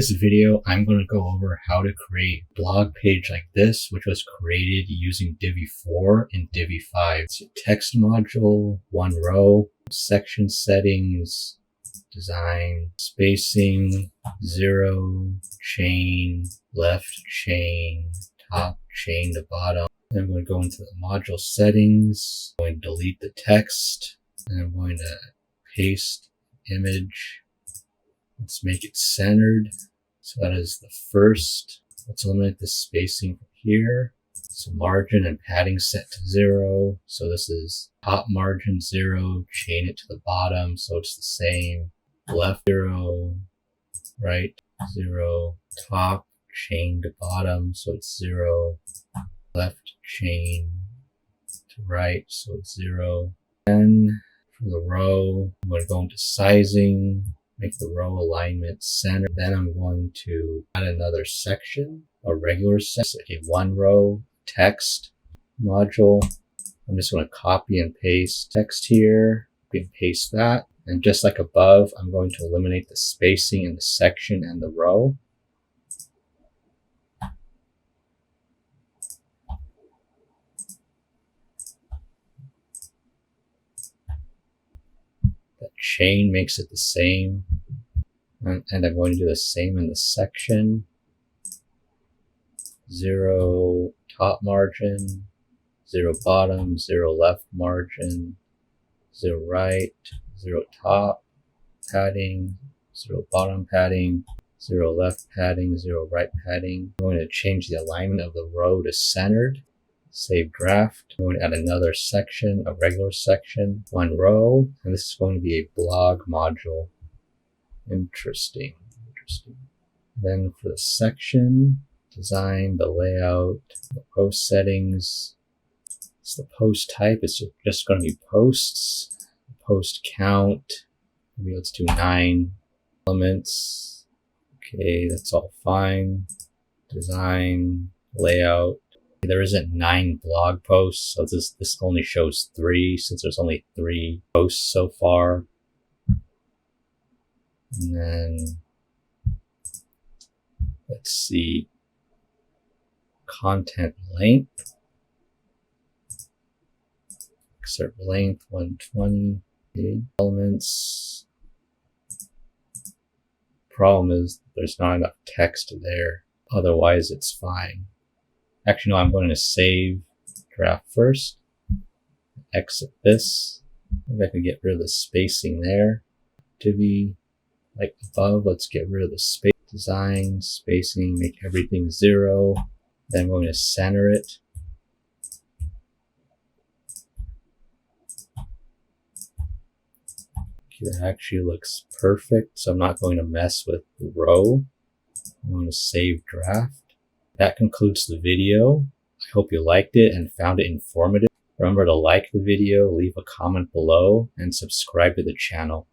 This video, I'm going to go over how to create a blog page like this, which was created using Divi 4 and Divi 5. It's a text module, one row, section settings, design, spacing, 0, chain, left chain, top chain to bottom. Then I'm going to go into the module settings. I'm going to delete the text, and I'm going to paste image. Let's make it centered. So that is the first. Let's eliminate the spacing from here. So margin and padding set to 0. So this is top margin 0, chain it to the bottom so it's the same. Left 0, right 0, top chain to bottom so it's 0. Left chain to right so it's 0. Then for the row, I'm going to go into sizing. Make the row alignment center. Then I'm going to add another section, a regular section, a one row text module. I'm just going to copy and paste text here, copy and paste that. And just like above, I'm going to eliminate the spacing in the section and the row. That chain makes it the same. And I'm going to do the same in the section. 0 top margin, 0 bottom, 0 left margin, 0 right, 0 top padding, 0 bottom padding, 0 left padding, 0 right padding. I'm going to change the alignment of the row to centered. Save draft. I'm going to add another section, a regular section, one row, and this is going to be a blog module. Interesting. Then for the section, design, the layout, the post settings. It's the post type. It's just going to be posts. Post count. Maybe let's do 9 elements. Okay, that's all fine. Design, layout. There isn't 9 blog posts, so this only shows 3 since there's only 3 posts so far. And then let's see, content length, excerpt length 120, elements. Problem is there's not enough text there, otherwise it's fine. Actually, no, I'm going to save draft first, exit this. Maybe I can get rid of the spacing there. Divi, like above, let's get rid of the space. Design, spacing, make everything 0. Then I'm going to center it. Okay, that actually looks perfect, so I'm not going to mess with the row. I'm going to save draft. That concludes the video. I hope you liked it and found it informative. Remember to like the video, leave a comment below, and subscribe to the channel.